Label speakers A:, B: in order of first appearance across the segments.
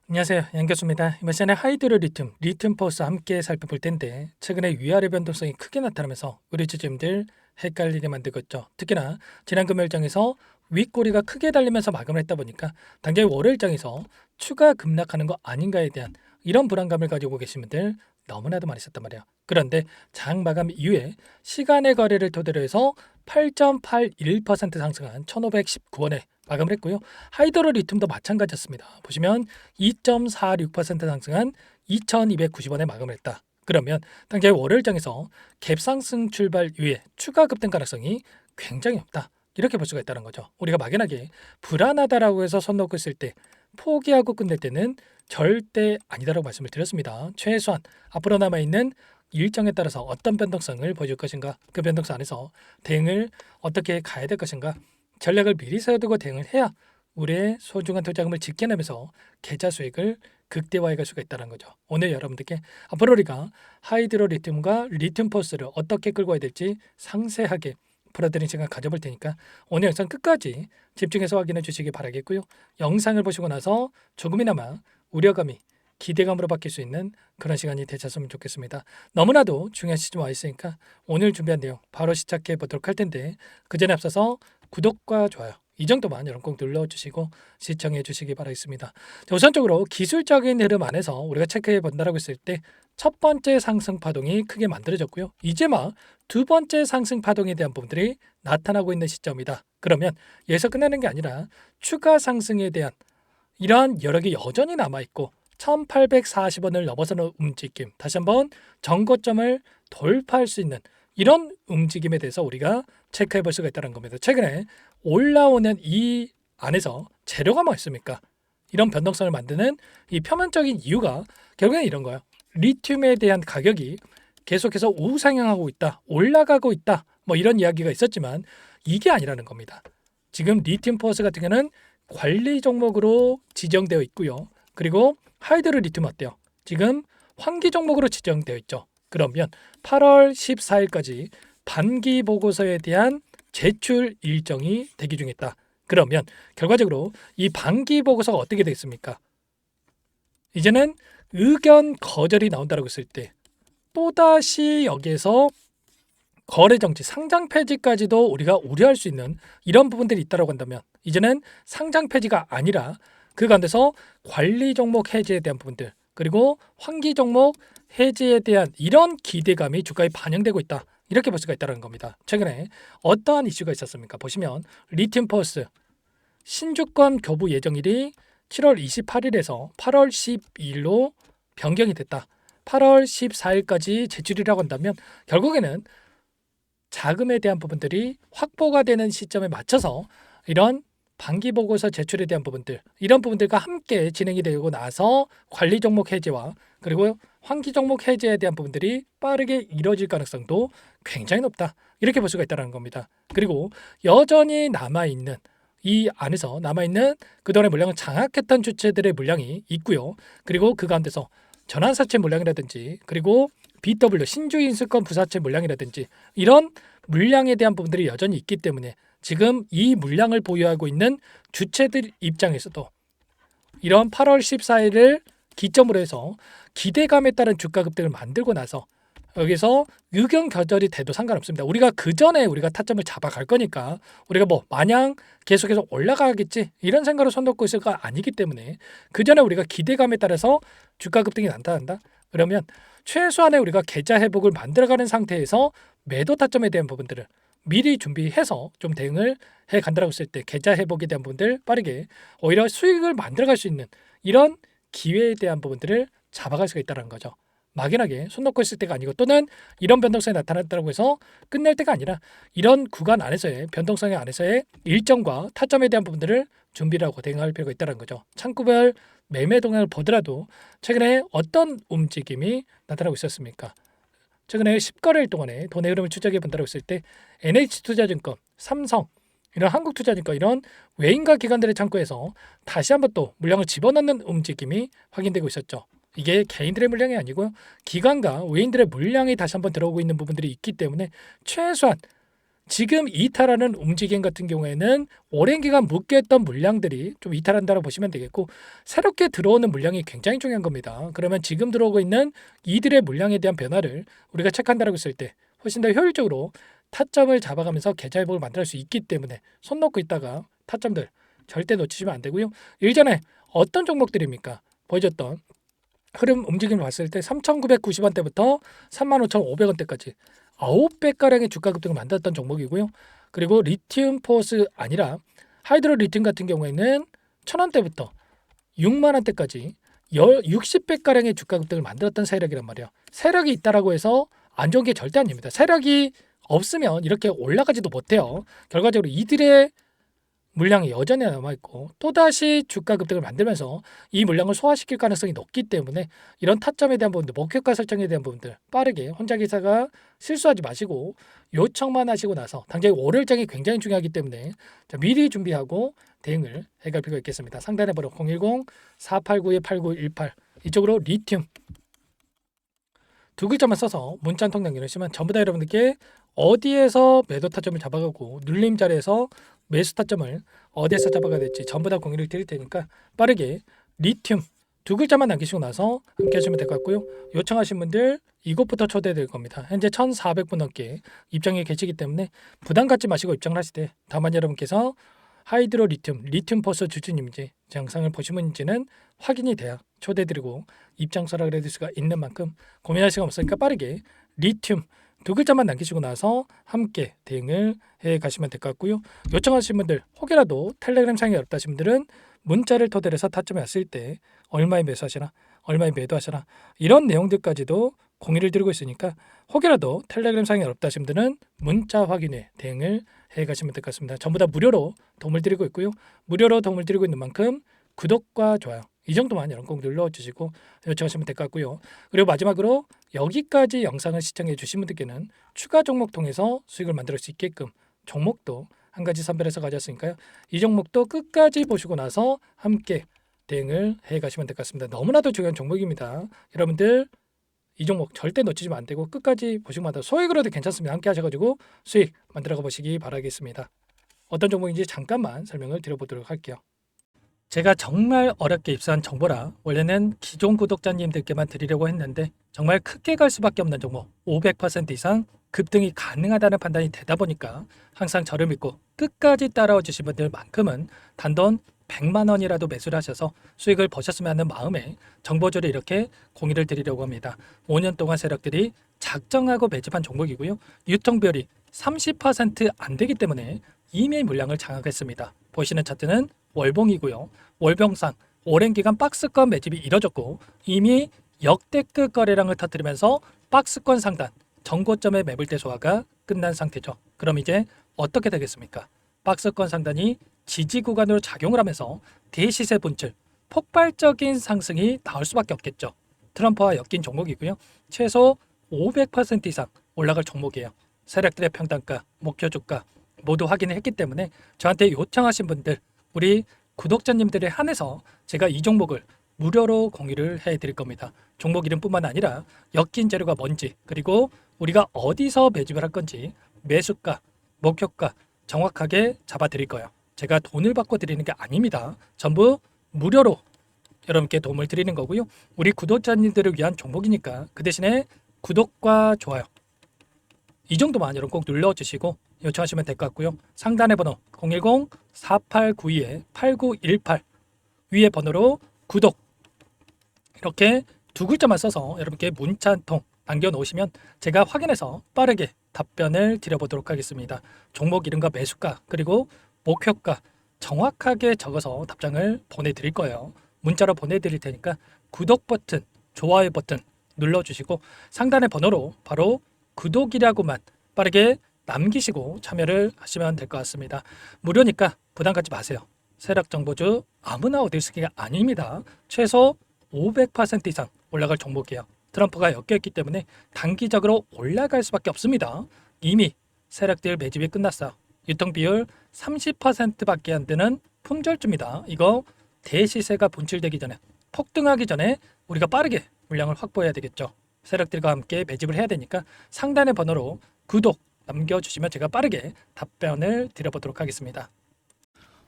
A: 안녕하세요. 양 교수입니다. 이번 시간에 하이드로 리튬 포스 함께 살펴볼 텐데 최근에 위아래 변동성이 크게 나타나면서 우리 주주님들 헷갈리게 만들고 있죠. 특히나 지난 금요일장에서 윗꼬리가 크게 달리면서 마감을 했다 보니까 당장 월요일장에서 추가 급락하는 거 아닌가에 대한 이런 불안감을 가지고 계신 분들 너무나도 많이 있었단 말이에요. 그런데 장 마감 이후에 시간의 거래를 토대로 해서 8.81% 상승한 1,519원에 마감을 했고요. 하이드로 리튬도 마찬가지였습니다. 보시면 2.46% 상승한 2,290원에 마감을 했다. 그러면 당장 월요일장에서 갭상승 출발 이후에 추가 급등 가능성이 굉장히 없다. 이렇게 볼 수가 있다는 거죠. 우리가 막연하게 불안하다라고 해서 손 놓고 있을 때 포기하고 끝낼 때는 절대 아니다라고 말씀을 드렸습니다. 최소한 앞으로 남아있는 일정에 따라서 어떤 변동성을 보여줄 것인가, 그 변동성 안에서 대응을 어떻게 가야 될 것인가, 전략을 미리 세워두고 대응을 해야 우리의 소중한 투자금을 지켜내면서 계좌 수익을 극대화해 갈 수가 있다는 거죠. 오늘 여러분들께 앞으로 우리가 하이드로 리튬과 리튬 포스를 어떻게 끌고 와야 될지 상세하게 풀어드린 시간 가져볼 테니까 오늘 영상 끝까지 집중해서 확인해 주시기 바라겠고요. 영상을 보시고 나서 조금이나마 우려감이 기대감으로 바뀔 수 있는 그런 시간이 되셨으면 좋겠습니다. 너무나도 중요한 시점 와 있으니까 오늘 준비한 내용 바로 시작해 보도록 할 텐데 그 전에 앞서서 구독과 좋아요 이 정도만 여러분 꼭 눌러주시고 시청해 주시기 바라겠습니다. 자, 우선적으로 기술적인 흐름 안에서 우리가 체크해 본다라고 했을 때 첫 번째 상승 파동이 크게 만들어졌고요. 이제 막 두 번째 상승 파동에 대한 부분들이 나타나고 있는 시점이다. 그러면 여기서 끝나는 게 아니라 추가 상승에 대한 이러한 여력이 여전히 남아있고 1840원을 넘어서는 움직임, 다시 한번 정고점을 돌파할 수 있는 이런 움직임에 대해서 우리가 체크해 볼 수가 있다는 겁니다. 최근에 올라오는 이 안에서 재료가 뭐 있습니까? 이런 변동성을 만드는 이 표면적인 이유가 결국엔 이런 거예요. 리튬에 대한 가격이 계속해서 우상향하고 있다, 올라가고 있다, 뭐 이런 이야기가 있었지만 이게 아니라는 겁니다. 지금 리튬 포스 같은 경우는 관리 종목으로 지정되어 있고요. 그리고 하이드로 리튬 어때요? 지금 환기 종목으로 지정되어 있죠. 그러면 8월 14일까지 반기 보고서에 대한 제출 일정이 대기 중에 있다. 그러면 결과적으로 이 반기 보고서가 어떻게 되겠습니까? 이제는 의견 거절이 나온다고 했을 때 또다시 여기에서 거래 정지, 상장 폐지까지도 우리가 우려할 수 있는 이런 부분들이 있다고 한다면 이제는 상장 폐지가 아니라 그 가운데서 관리 종목 해지에 대한 부분들 그리고 환기 종목 해지에 대한 이런 기대감이 주가에 반영되고 있다. 이렇게 볼 수가 있다는 겁니다. 최근에 어떠한 이슈가 있었습니까? 보시면 리튬 포스 신주권 교부 예정일이 7월 28일에서 8월 12일로 변경이 됐다. 8월 14일까지 제출이라고 한다면 결국에는 자금에 대한 부분들이 확보가 되는 시점에 맞춰서 이런 반기 보고서 제출에 대한 부분들 이런 부분들과 함께 진행이 되고 나서 관리 종목 해제와 그리고 환기 종목 해제에 대한 부분들이 빠르게 이뤄질 가능성도 굉장히 높다. 이렇게 볼 수가 있다는 겁니다. 그리고 여전히 남아있는 이 안에서 남아있는 그동안의 물량을 장악했던 주체들의 물량이 있고요. 그리고 그 가운데서 전환사채 물량이라든지 그리고 BW 신주인수권 부사채 물량이라든지 이런 물량에 대한 부분들이 여전히 있기 때문에 지금 이 물량을 보유하고 있는 주체들 입장에서도 이런 8월 14일을 기점으로 해서 기대감에 따른 주가 급등을 만들고 나서 여기서 의견 거절이 돼도 상관없습니다. 우리가 그 전에 우리가 타점을 잡아갈 거니까 우리가 뭐 마냥 계속해서 올라가겠지 이런 생각으로 손 놓고 있을 거 아니기 때문에 그 전에 우리가 기대감에 따라서 주가 급등이 나타난다. 그러면 최소한의 우리가 계좌 회복을 만들어가는 상태에서 매도 타점에 대한 부분들을 미리 준비해서 좀 대응을 해 간다라고 했을 때 계좌 회복에 대한 부분들 빠르게 오히려 수익을 만들어갈 수 있는 이런 기회에 대한 부분들을 잡아갈 수가 있다는 거죠. 막연하게 손 놓고 있을 때가 아니고 또는 이런 변동성이 나타났다고 해서 끝낼 때가 아니라 이런 구간 안에서의 변동성 안에서의 일정과 타점에 대한 부분들을 준비를 하고 대응할 필요가 있다는 거죠. 창구별 매매 동향을 보더라도 최근에 어떤 움직임이 나타나고 있었습니까? 최근에 10거래일 동안에 돈의 흐름을 추적해 본다고 했을 때 NH투자증권, 삼성, 이런 한국투자증권 이런 외인과 기관들의 창구에서 다시 한번 또 물량을 집어넣는 움직임이 확인되고 있었죠. 이게 개인들의 물량이 아니고요. 기관과 외인들의 물량이 다시 한번 들어오고 있는 부분들이 있기 때문에 최소한 지금 이탈하는 움직임 같은 경우에는 오랜 기간 묶여있던 물량들이 좀 이탈한다고 보시면 되겠고, 새롭게 들어오는 물량이 굉장히 중요한 겁니다. 그러면 지금 들어오고 있는 이들의 물량에 대한 변화를 우리가 체크한다고 했을 때 훨씬 더 효율적으로 타점을 잡아가면서 계좌 회복을 만들 수 있기 때문에 손 놓고 있다가 타점들 절대 놓치시면 안 되고요. 일전에 어떤 종목들입니까? 보여줬던 흐름 움직임을 봤을 때 3,990원대부터 35,500원대까지 9배가량의 주가 급등을 만들었던 종목이고요. 그리고 리튬 포스 아니라 하이드로 리튬 같은 경우에는 1,000원대부터 6만 원대까지 60배가량의 주가 급등을 만들었던 세력이란 말이에요. 세력이 있다라고 해서 안 좋은 게 절대 아닙니다. 세력이 없으면 이렇게 올라가지도 못해요. 결과적으로 이들의 물량이 여전히 남아있고 또다시 주가 급등을 만들면서 이 물량을 소화시킬 가능성이 높기 때문에 이런 타점에 대한 부분들, 목표가 설정에 대한 부분들 빠르게 혼자 기사가 실수하지 마시고 요청만 하시고 나서 당장 월요일장이 굉장히 중요하기 때문에 미리 준비하고 대응을 해갈 필요가 있겠습니다. 상단에 번호 010-489-8918 이쪽으로 리튬 두 글자만 써서 문자 한 통 남겨주시면 전부 다 여러분들께 어디에서 매도 타점을 잡아가고 눌림 자리에서 매수 타점을 어디에서 잡아가야 될지 전부 다 공유를 드릴 테니까 빠르게 리튬 두 글자만 남기시고 나서 함께 하시면 될 것 같고요. 요청하신 분들 이곳부터 초대될 겁니다. 현재 1,400분 넘게 입장이 계시기 때문에 부담 갖지 마시고 입장을 하실 때 다만 여러분께서 하이드로 리튬 포스 주주님인지 제 영상을 보신 분인지는 확인이 돼야 초대드리고 입장 서락을 해드릴 수가 있는 만큼 고민할 시간 없으니까 빠르게 리튬 두 글자만 남기시고 나서 함께 대응을 해 가시면 될 것 같고요. 요청하신 분들 혹여라도 텔레그램 창이 어렵다신 분들은 문자를 토대로 해서 타점이 왔을 때 얼마에 매수하시나 얼마에 매도하시나 이런 내용들까지도 공유를 드리고 있으니까 혹여라도 텔레그램 창이 어렵다신 분들은 문자 확인에 대응을 해 가시면 될 것 같습니다. 전부 다 무료로 도움을 드리고 있고요. 무료로 도움을 드리고 있는 만큼 구독과 좋아요 이 정도만 여러분 꼭 눌러주시고 요청하시면 될 것 같고요. 그리고 마지막으로 여기까지 영상을 시청해 주신 분들께는 추가 종목 통해서 수익을 만들 수 있게끔 종목도 한 가지 선별해서 가져왔으니까요. 이 종목도 끝까지 보시고 나서 함께 대응을 해 가시면 될 것 같습니다. 너무나도 중요한 종목입니다. 여러분들 이 종목 절대 놓치시면 안 되고 끝까지 보시고 마다 소액으로도 괜찮습니다. 함께 하셔가지고 수익 만들어 보시기 바라겠습니다. 어떤 종목인지 잠깐만 설명을 드려보도록 할게요. 제가 정말 어렵게 입수한 정보라 원래는 기존 구독자님들께만 드리려고 했는데 정말 크게 갈 수밖에 없는 종목 500% 이상 급등이 가능하다는 판단이 되다 보니까 항상 저를 믿고 끝까지 따라와 주신 분들만큼은 단돈 100만 원이라도 매수를 하셔서 수익을 보셨으면 하는 마음에 정보조를 이렇게 공유를 드리려고 합니다. 5년 동안 세력들이 작정하고 매집한 종목이고요. 유통비율이 30%안 되기 때문에 이미 물량을 장악했습니다. 보시는 차트는 월봉이고요. 월봉상 오랜 기간 박스권 매집이 이뤄졌고 이미 역대급 거래량을 터뜨리면서 박스권 상단 전고점의 매물대 소화가 끝난 상태죠. 그럼 이제 어떻게 되겠습니까? 박스권 상단이 지지 구간으로 작용을 하면서 대시세 분출, 폭발적인 상승이 나올 수밖에 없겠죠. 트럼프와 엮인 종목이고요. 최소 500% 이상 올라갈 종목이에요. 세력들의 평단가, 목표 주가 모두 확인을 했기 때문에 저한테 요청하신 분들 우리 구독자님들에 한해서 제가 이 종목을 무료로 공유를 해드릴 겁니다. 종목 이름뿐만 아니라 엮인 재료가 뭔지 그리고 우리가 어디서 매집을 할 건지 매수가, 목표가 정확하게 잡아드릴 거예요. 제가 돈을 받고 드리는 게 아닙니다. 전부 무료로 여러분께 도움을 드리는 거고요. 우리 구독자님들을 위한 종목이니까 그 대신에 구독과 좋아요 이 정도만 여러분 꼭 눌러주시고 요청하시면 될 것 같고요. 상단의 번호 010-4892-8918 위에 번호로 구독 이렇게 두 글자만 써서 여러분께 문자 한 통 남겨놓으시면 제가 확인해서 빠르게 답변을 드려보도록 하겠습니다. 종목 이름과 매수가 그리고 목표가 정확하게 적어서 답장을 보내드릴 거예요. 문자로 보내드릴 테니까 구독 버튼, 좋아요 버튼 눌러주시고 상단의 번호로 바로 구독이라고만 빠르게 남기시고 참여를 하시면 될 것 같습니다. 무료니까 부담 갖지 마세요. 세력 정보주 아무나 얻을 수 있는 게 아닙니다. 최소 500% 이상 올라갈 종목이에요. 트럼프가 엮여있기 때문에 단기적으로 올라갈 수밖에 없습니다. 이미 세력들 매집이 끝났어요. 유통비율 30%밖에 안 되는 품절주입니다. 이거 대시세가 분출되기 전에 폭등하기 전에 우리가 빠르게 물량을 확보해야 되겠죠. 세력들과 함께 매집을 해야 되니까 상단의 번호로 구독, 남겨주시면 제가 빠르게 답변을 드려보도록 하겠습니다.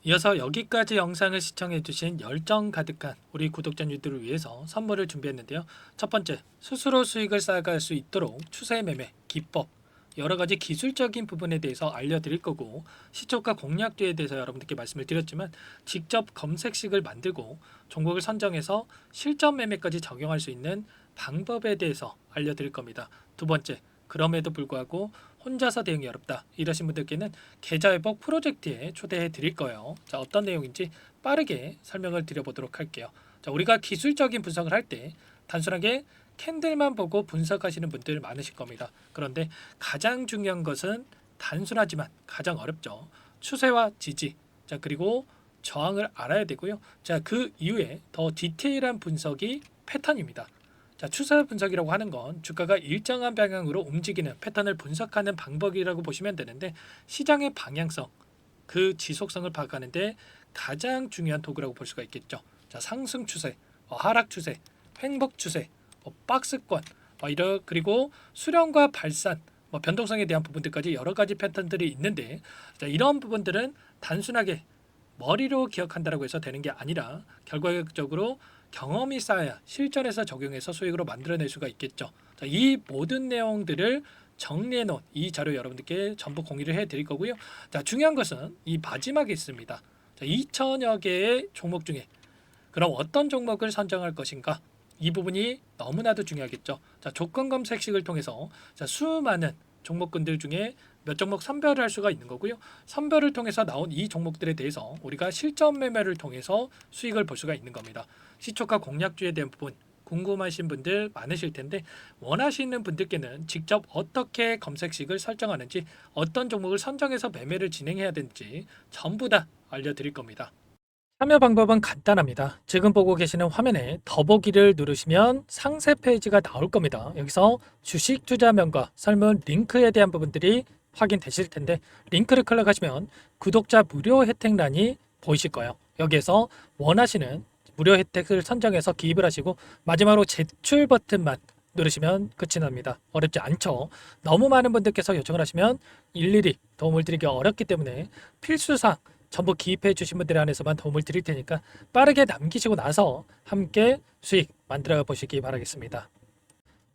A: 이어서 여기까지 영상을 시청해주신 열정 가득한 우리 구독자님들을 위해서 선물을 준비했는데요. 첫 번째, 스스로 수익을 쌓아갈 수 있도록 추세 매매 기법, 여러 가지 기술적인 부분에 대해서 알려드릴 거고, 시초가 공략주에 대해서 여러분들께 말씀을 드렸지만 직접 검색식을 만들고 종목을 선정해서 실전 매매까지 적용할 수 있는 방법에 대해서 알려드릴 겁니다. 두 번째, 그럼에도 불구하고 혼자서 대응이 어렵다 이러신 분들께는 계좌회복 프로젝트에 초대해 드릴 거예요. 자, 어떤 내용인지 빠르게 설명을 드려보도록 할게요. 자, 우리가 기술적인 분석을 할 때 단순하게 캔들만 보고 분석하시는 분들 많으실 겁니다. 그런데 가장 중요한 것은 단순하지만 가장 어렵죠. 추세와 지지, 자, 그리고 저항을 알아야 되고요. 자, 그 이후에 더 디테일한 분석이 패턴입니다. 자, 추세 분석이라고 하는 건 주가가 일정한 방향으로 움직이는 패턴을 분석하는 방법이라고 보시면 되는데, 시장의 방향성, 그 지속성을 파악하는데 가장 중요한 도구라고 볼 수가 있겠죠. 자, 상승 추세, 하락 추세, 횡복 추세, 박스권, 그리고 수렴과 발산, 변동성에 대한 부분들까지 여러 가지 패턴들이 있는데, 자, 이런 부분들은 단순하게 머리로 기억한다고 해서 되는 게 아니라 결과적으로 경험이 쌓아야 실전에서 적용해서 수익으로 만들어낼 수가 있겠죠. 자, 이 모든 내용들을 정리해 놓은 이 자료 여러분들께 전부 공유를 해 드릴 거고요. 자, 중요한 것은 이 마지막에 있습니다. 자, 2천여 개의 종목 중에 그럼 어떤 종목을 선정할 것인가? 이 부분이 너무나도 중요하겠죠. 자, 조건 검색식을 통해서 자, 수많은 종목군들 중에 몇 종목 선별을 할 수가 있는 거고요. 선별을 통해서 나온 이 종목들에 대해서 우리가 실전 매매를 통해서 수익을 볼 수가 있는 겁니다. 시초가 공략주에 대한 부분 궁금하신 분들 많으실 텐데, 원하시는 분들께는 직접 어떻게 검색식을 설정하는지, 어떤 종목을 선정해서 매매를 진행해야 되는지 전부 다 알려드릴 겁니다. 참여 방법은 간단합니다. 지금 보고 계시는 화면에 더보기를 누르시면 상세 페이지가 나올 겁니다. 여기서 주식 투자명과 설문 링크에 대한 부분들이 확인되실 텐데, 링크를 클릭하시면 구독자 무료 혜택란이 보이실 거예요. 여기에서 원하시는 무료 혜택을 선정해서 기입을 하시고 마지막으로 제출 버튼만 누르시면 끝이 납니다. 어렵지 않죠? 너무 많은 분들께서 요청을 하시면 일일이 도움을 드리기 어렵기 때문에 필수사항 전부 기입해 주신 분들 안에서만 도움을 드릴 테니까 빠르게 남기시고 나서 함께 수익 만들어 보시기 바라겠습니다.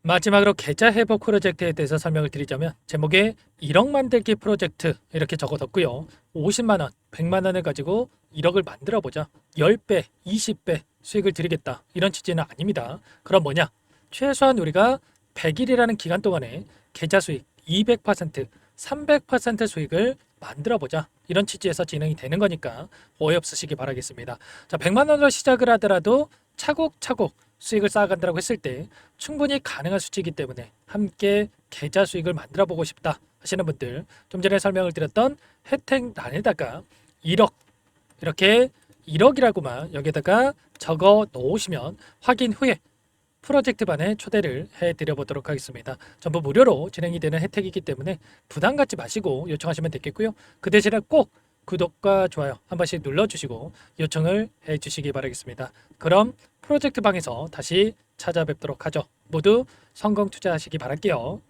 A: 마지막으로 계좌 회복 프로젝트에 대해서 설명을 드리자면, 제목에 1억 만들기 프로젝트 이렇게 적어뒀고요. 50만 원, 100만 원을 가지고 1억을 만들어 보자, 10배, 20배 수익을 드리겠다, 이런 취지는 아닙니다. 그럼 뭐냐? 최소한 우리가 100일이라는 기간 동안에 계좌 수익 200%, 300% 수익을 만들어 보자, 이런 취지에서 진행이 되는 거니까 오해 없으시기 바라겠습니다. 자, 100만 원으로 시작을 하더라도 차곡차곡 수익을 쌓아간다고 했을 때 충분히 가능한 수치이기 때문에 함께 계좌 수익을 만들어 보고 싶다 하시는 분들, 좀 전에 설명을 드렸던 혜택란에다가 1억, 이렇게 1억이라고만 여기다가 적어 놓으시면 확인 후에 프로젝트반에 초대를 해드려 보도록 하겠습니다. 전부 무료로 진행이 되는 혜택이기 때문에 부담 갖지 마시고 요청하시면 되겠고요. 그 대신에 꼭 구독과 좋아요 한 번씩 눌러주시고 요청을 해주시기 바라겠습니다. 그럼 프로젝트 방에서 다시 찾아뵙도록 하죠. 모두 성공 투자하시기 바랄게요.